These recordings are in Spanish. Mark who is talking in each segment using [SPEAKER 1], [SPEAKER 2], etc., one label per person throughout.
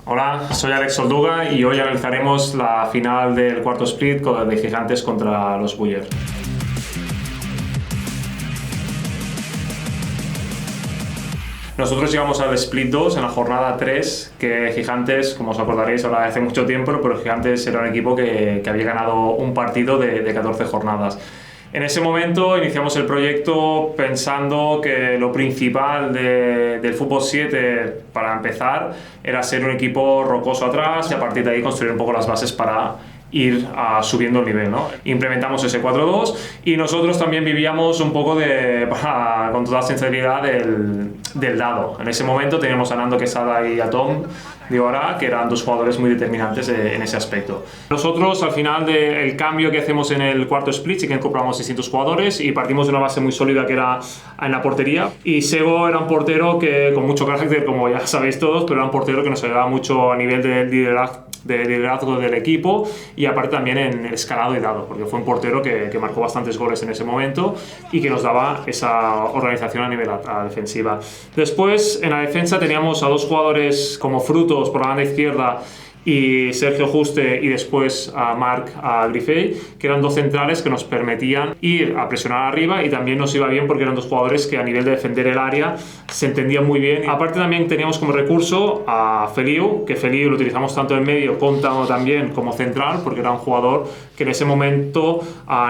[SPEAKER 1] Hola, soy Alex Solduga y hoy analizaremos la final del cuarto split de Gigantes contra los Buller. Nosotros llegamos al Split 2 en la jornada 3, que Gigantes, como os acordaréis, ahora hace mucho tiempo, pero Gigantes era un equipo que había ganado un partido de 14 jornadas. En ese momento iniciamos el proyecto pensando que lo principal del Fútbol 7 para empezar era ser un equipo rocoso atrás y a partir de ahí construir un poco las bases para ir subiendo el nivel, ¿no? Implementamos ese 4-2 y nosotros también vivíamos un poco con toda sinceridad del dado. En ese momento teníamos a Nando Quesada y a Tom Diora, que eran dos jugadores muy determinantes en ese aspecto. Nosotros al final del cambio que hacemos en el cuarto split sí que incorporamos distintos jugadores y partimos de una base muy sólida que era en la portería, y Sego era un portero que con mucho carácter, como ya sabéis todos, pero era un portero que nos ayudaba mucho a nivel de liderazgo del equipo y aparte también en escalado y dado, porque fue un portero que marcó bastantes goles en ese momento y que nos daba esa organización a nivel defensiva. Después en la defensa teníamos a dos jugadores como Frutos por la banda izquierda y Sergio Juste, y después a Marc Grifey, que eran dos centrales que nos permitían ir a presionar arriba y también nos iba bien porque eran dos jugadores que a nivel de defender el área se entendían muy bien. Aparte también teníamos como recurso a Feliu, que Feliu lo utilizamos tanto en medio como también como central, porque era un jugador que en ese momento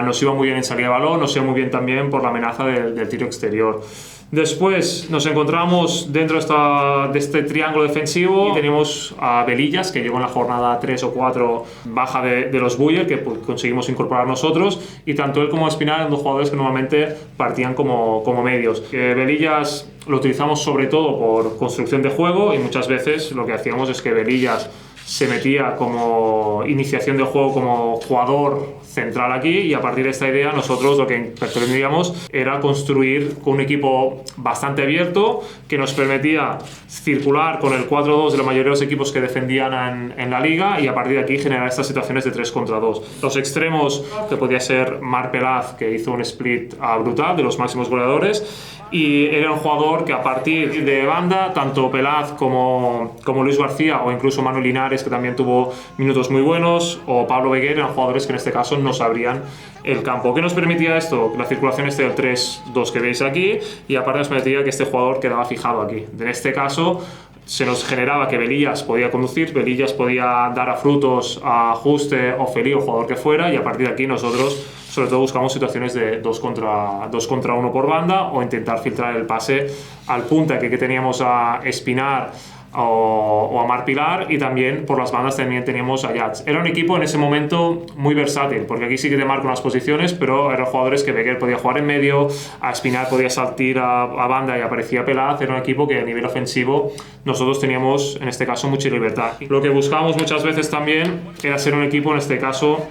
[SPEAKER 1] nos iba muy bien en salida de balón, nos iba muy bien también por la amenaza del tiro exterior. Después nos encontramos dentro de este triángulo defensivo y tenemos a Velillas, que llegó en la jornada 3 o 4 baja de los Buller, que conseguimos incorporar nosotros, y tanto él como Espinal eran dos jugadores que normalmente partían como medios. Velillas lo utilizamos sobre todo por construcción de juego y muchas veces lo que hacíamos es que Velillas se metía como iniciación de juego como jugador central aquí, y a partir de esta idea nosotros lo que pretendíamos era construir con un equipo bastante abierto que nos permitía circular con el 4-2 de la mayoría de los equipos que defendían en la liga, y a partir de aquí generar estas situaciones de 3 contra 2. Los extremos, que podía ser Marc Pelaz, que hizo un split brutal de los máximos goleadores, y era un jugador que a partir de banda, tanto Pelaz como Luis García o incluso Manu Linares, que también tuvo minutos muy buenos, o Pablo Beguer, eran jugadores que en este caso nos abrían el campo. ¿Qué nos permitía esto? La circulación del 3-2 que veis aquí, y aparte nos permitía que este jugador quedaba fijado aquí. En este caso se nos generaba que Velillas podía conducir, Velillas podía dar a Frutos, a Juste o Feliu, jugador que fuera, y a partir de aquí nosotros sobre todo buscamos situaciones de 2 contra 1 por banda, o intentar filtrar el pase al punta que teníamos a Espinar o a Marc Pilar, y también por las bandas también teníamos a Yats. Era un equipo en ese momento muy versátil, porque aquí sí que te marco unas posiciones, pero eran jugadores que Beguer podía jugar en medio, a Espinar podía saltar a banda y aparecía Pelaz. Era un equipo que a nivel ofensivo nosotros teníamos en este caso mucha libertad. Lo que buscábamos muchas veces también era ser un equipo en este caso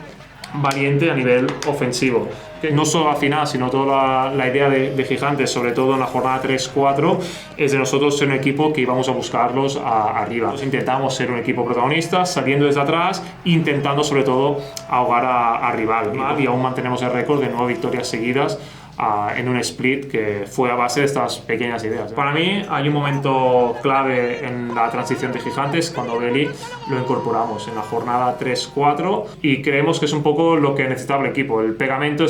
[SPEAKER 1] valiente a nivel ofensivo, que no solo al final, sino toda la idea de Gigantes, sobre todo en la jornada 3-4, es de nosotros ser un equipo que íbamos a buscarlos arriba. Entonces intentamos ser un equipo protagonista, saliendo desde atrás, intentando sobre todo ahogar a rival, y aún mantenemos el récord de 9 victorias seguidas en un split que fue a base de estas pequeñas ideas. Para mí hay un momento clave en la transición de Gigantes cuando Beli lo incorporamos en la jornada 3-4, y creemos que es un poco lo que necesitaba el equipo, el pegamento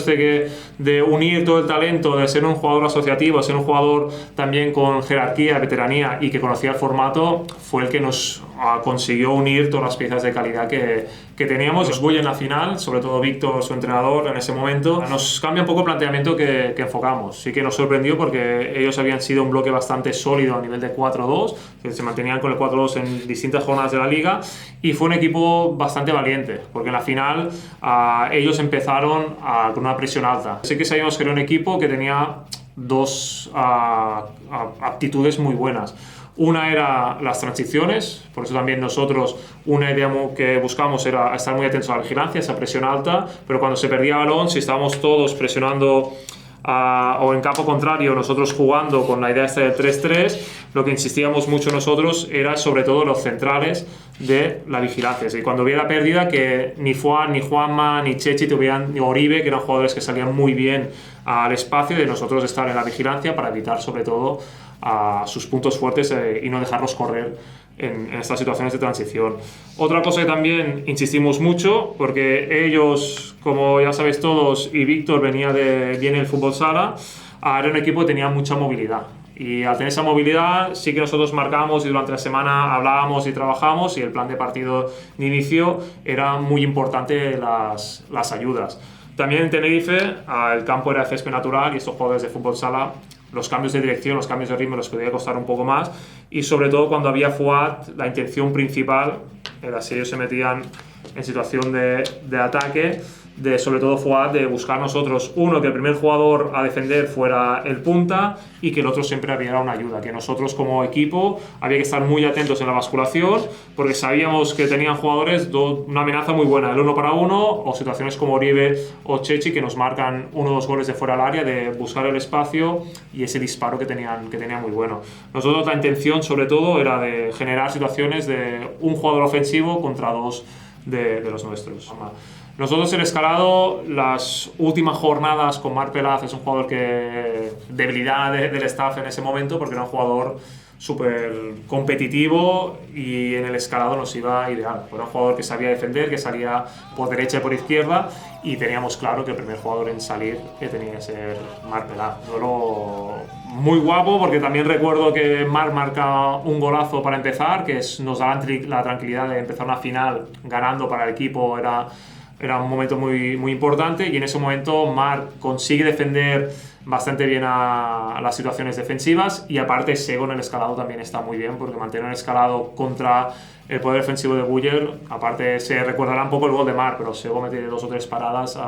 [SPEAKER 1] de unir todo el talento, de ser un jugador asociativo, ser un jugador también con jerarquía, veteranía y que conocía el formato, fue el que nos consiguió unir todas las piezas de calidad que teníamos. Los Bull en la final, sobre todo Víctor, su entrenador en ese momento, nos cambia un poco el planteamiento que enfocamos. Sí que nos sorprendió porque ellos habían sido un bloque bastante sólido a nivel de 4-2, que se mantenían con el 4-2 en distintas jornadas de la liga, y fue un equipo bastante valiente, porque en la final ellos empezaron con una presión alta. Sí que sabíamos que era un equipo que tenía dos aptitudes muy buenas. Una era las transiciones, por eso también nosotros una idea que buscamos era estar muy atentos a la vigilancia, esa presión alta, pero cuando se perdía balón, si estábamos todos presionando o en campo contrario, nosotros jugando con la idea esta del 3-3, lo que insistíamos mucho nosotros era sobre todo los centrales de la vigilancia. Y cuando hubiera pérdida, que ni Juan, ni Juanma, ni Chechi, ni Oribe, que eran jugadores que salían muy bien al espacio y de nosotros estar en la vigilancia para evitar sobre todo a sus puntos fuertes y no dejarlos correr en estas situaciones de transición. Otra cosa que también insistimos mucho, porque ellos, como ya sabéis todos, y Víctor viene del fútbol sala, era un equipo que tenía mucha movilidad. Y al tener esa movilidad sí que nosotros marcamos y durante la semana hablábamos y trabajamos, y el plan de partido de inicio era muy importante las ayudas. También en Tenerife el campo era de césped natural y estos jugadores de fútbol sala, los cambios de dirección, los cambios de ritmo les podía costar un poco más, y sobre todo cuando había FUAT, la intención principal era, si ellos se metían en situación de ataque, sobre todo FUAT, de buscar nosotros, uno, que el primer jugador a defender fuera el punta y que el otro siempre había una ayuda, que nosotros como equipo había que estar muy atentos en la basculación porque sabíamos que tenían jugadores una amenaza muy buena, el 1 para 1 o situaciones como Oribe o Chechi que nos marcan 1 o 2 goles de fuera del área, de buscar el espacio y ese disparo que tenían muy bueno. Nosotros la intención sobre todo era de generar situaciones de un jugador ofensivo contra 2 de los nuestros. Nosotros el escalado, las últimas jornadas con Marc Pelaz es un jugador que debilidad del staff en ese momento porque era un jugador súper competitivo y en el escalado nos iba ideal. Era un jugador que sabía defender, que salía por derecha y por izquierda y teníamos claro que el primer jugador en salir tenía que ser Marc Pelaz. Duelo muy guapo porque también recuerdo que Marc marca un golazo para empezar, que nos da la tranquilidad de empezar una final ganando para el equipo. Era un momento muy, muy importante y en ese momento Marc consigue defender bastante bien a las situaciones defensivas y aparte Sego en el escalado también está muy bien porque mantener el escalado contra el poder defensivo de Buller, aparte se recordará un poco el gol de Marc, pero Sego mete 2 o 3 paradas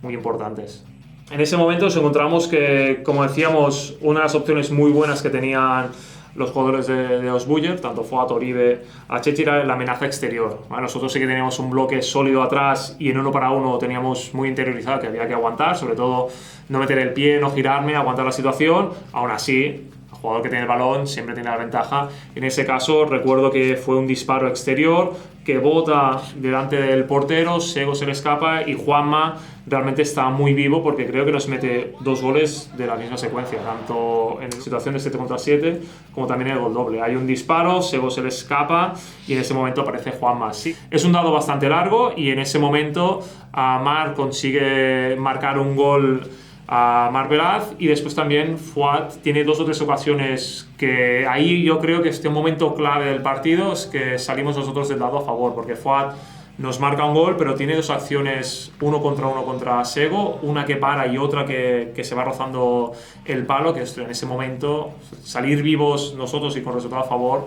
[SPEAKER 1] muy importantes. En ese momento nos encontramos que, como decíamos, una de las opciones muy buenas que tenían los jugadores de los Buller, tanto Fuat, Oribe, Chechi, era la amenaza exterior. ¿Vale? Nosotros sí que teníamos un bloque sólido atrás y en 1 para 1 teníamos muy interiorizado que había que aguantar, sobre todo no meter el pie, no girarme, aguantar la situación. Aún así, el jugador que tiene el balón siempre tiene la ventaja. En ese caso recuerdo que fue un disparo exterior que bota delante del portero, Sego se le escapa y Juanma realmente está muy vivo porque creo que nos mete 2 goles de la misma secuencia, tanto en situación de 7 contra 7 como también en el gol doble. Hay un disparo, Sego se le escapa y en ese momento aparece Juanma. Sí, es un dado bastante largo y en ese momento Marc consigue marcar un gol a Marc Pelaz y después también Fuat tiene 2 o 3 ocasiones que ahí yo creo que este momento clave del partido es que salimos nosotros del lado a favor porque Fuat nos marca un gol pero tiene 2 acciones, 1 contra Sego, una que para y otra que se va rozando el palo, que en ese momento salir vivos nosotros y con resultado a favor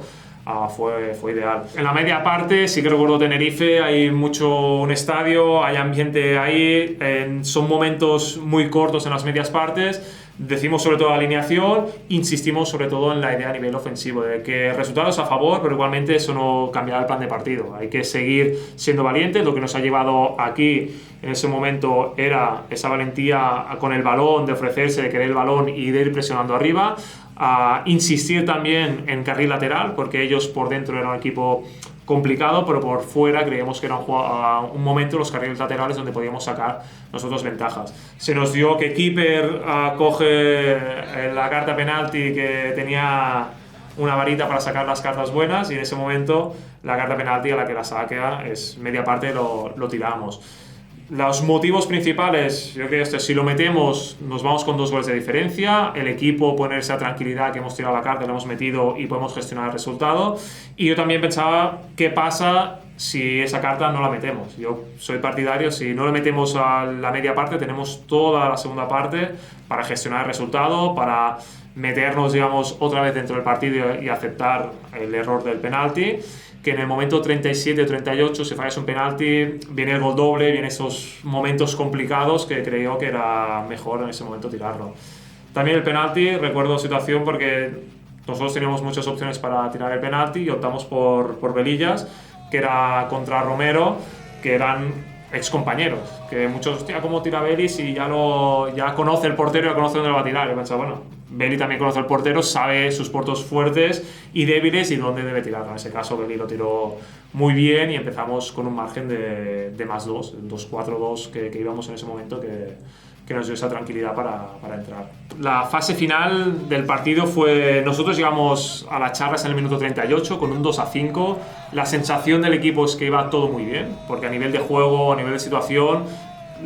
[SPEAKER 1] fue ideal. En la media parte sí que recuerdo Tenerife, hay un estadio, hay ambiente ahí, son momentos muy cortos en las medias partes. Decimos sobre todo la alineación, insistimos sobre todo en la idea a nivel ofensivo, de que resultados a favor, pero igualmente eso no cambiará el plan de partido. Hay que seguir siendo valientes, lo que nos ha llevado aquí en ese momento era esa valentía con el balón, de ofrecerse, de querer el balón y de ir presionando arriba. Insistir también en carril lateral, porque ellos por dentro eran un equipo complicado, pero por fuera creíamos que era un momento los carriles laterales donde podíamos sacar nosotros ventajas. Se nos dio que Keeper coge la carta penalti que tenía una varita para sacar las cartas buenas y en ese momento la carta penalti a la que la saca es media parte lo tiramos. Los motivos principales, yo creo que si lo metemos nos vamos con 2 goles de diferencia, el equipo pone esa tranquilidad que hemos tirado la carta, la hemos metido y podemos gestionar el resultado. Y yo también pensaba, ¿qué pasa si esa carta no la metemos? Yo soy partidario, si no le metemos a la media parte, tenemos toda la segunda parte para gestionar el resultado, para meternos, digamos, otra vez dentro del partido y aceptar el error del penalti. Que en el momento 37 o 38 si fallas un penalti, viene el gol doble, vienen esos momentos complicados que creo que era mejor en ese momento tirarlo. También el penalti, recuerdo situación porque nosotros teníamos muchas opciones para tirar el penalti y optamos por Belillas, que era contra Romero, que eran ex compañeros, que muchos, hostia, ¿cómo tira Beli si ya conoce el portero y ya conoce dónde lo va a tirar? Y pensaba, bueno, Beli también conoce el portero, sabe sus puntos fuertes y débiles y dónde debe tirarlo. En ese caso Beli lo tiró muy bien y empezamos con un margen de +2, 2-4-2 que íbamos en ese momento, que que nos dio esa tranquilidad para entrar. La fase final del partido fue, nosotros llegamos a las charlas en el minuto 38 con un 2-5. La sensación del equipo es que iba todo muy bien, porque a nivel de juego, a nivel de situación,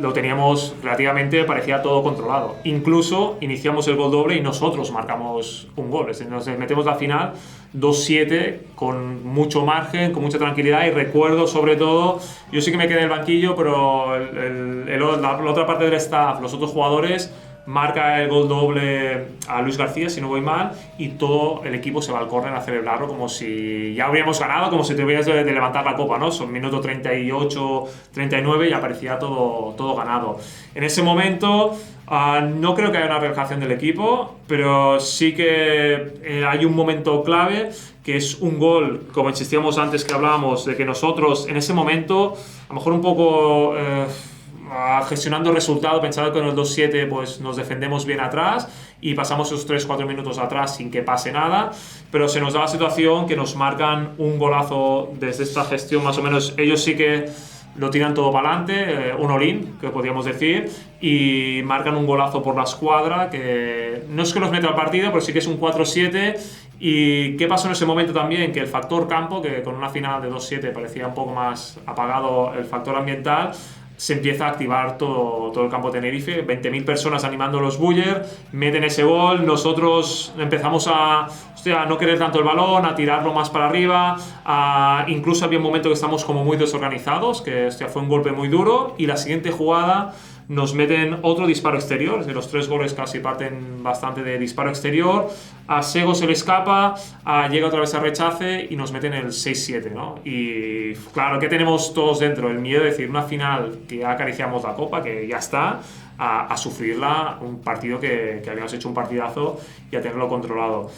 [SPEAKER 1] lo teníamos relativamente, parecía todo controlado. Incluso iniciamos el gol doble y nosotros marcamos un gol. Es decir, nos metemos la final 2-7 con mucho margen, con mucha tranquilidad, y recuerdo sobre todo, yo sí que me quedé en el banquillo, pero la otra parte del staff, los otros jugadores, marca el gol doble a Luis García, si no voy mal, y todo el equipo se va al córner a celebrarlo como si ya habríamos ganado, como si te hubieras de levantar la copa, ¿no? Son minuto 38, 39 y ya parecía todo ganado. En ese momento no creo que haya una relajación del equipo, pero sí que hay un momento clave, que es un gol, como insistíamos antes que hablábamos, de que nosotros en ese momento, a lo mejor un poco gestionando el resultado, pensando que en el 2-7 pues nos defendemos bien atrás y pasamos esos 3-4 minutos atrás sin que pase nada, pero se nos da la situación que nos marcan un golazo desde esta gestión, más o menos. Ellos sí que lo tiran todo para adelante, un all-in, que podríamos decir, y marcan un golazo por la escuadra, que no es que nos meta al partido, pero sí que es un 4-7. ¿Y qué pasó en ese momento también? Que el factor campo, que con una final de 2-7 parecía un poco más apagado el factor ambiental, se empieza a activar todo el campo de Tenerife, 20.000 personas animando a los Buller, meten ese gol, nosotros empezamos a no querer tanto el balón, a tirarlo más para arriba, incluso había un momento que estamos como muy desorganizados, que fue un golpe muy duro, y la siguiente jugada nos meten otro disparo exterior, es decir, los 3 goles casi parten bastante de disparo exterior, a Sego se le escapa, llega otra vez a rechace y nos meten el 6-7, ¿no? Y claro, ¿qué tenemos todos dentro? El miedo de decir, una final que ya acariciamos la copa, que ya está, a sufrirla, un partido que habíamos hecho un partidazo y a tenerlo controlado.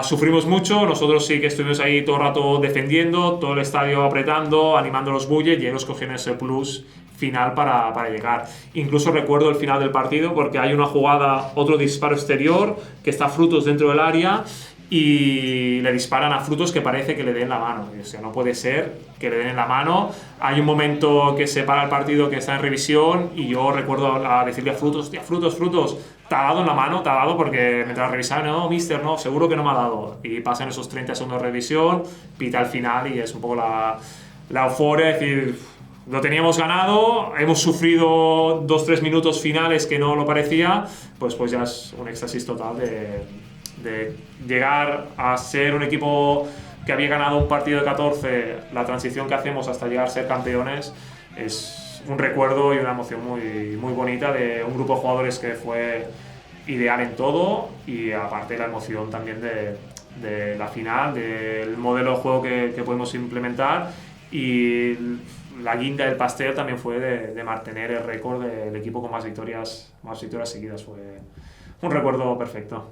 [SPEAKER 1] Sufrimos mucho, nosotros sí que estuvimos ahí todo el rato defendiendo, todo el estadio apretando, animando a los Bullets, y ellos cogieron ese plus final para llegar. Incluso recuerdo el final del partido, porque hay una jugada, otro disparo exterior, que está Frutos dentro del área y le disparan a Frutos que parece que le den la mano. O sea, no puede ser que le den la mano. Hay un momento que se para el partido, que está en revisión, y yo recuerdo decirle a Frutos, hostia, Frutos, te ha dado en la mano, te ha dado, porque mientras revisaba, no, mister, no, seguro que no me ha dado. Y pasan esos 30 segundos de revisión, pita el final y es un poco la euforia, es decir, lo teníamos ganado, hemos sufrido 2-3 minutos finales que no lo parecía, pues ya es un éxtasis total de llegar a ser un equipo que había ganado un partido de 14, la transición que hacemos hasta llegar a ser campeones, es un recuerdo y una emoción muy bonita, de un grupo de jugadores que fue ideal en todo, y aparte la emoción también de la final, del modelo de juego que podemos implementar, y la guinda del pastel también fue de mantener el récord del equipo con más victorias seguidas. Fue un recuerdo perfecto.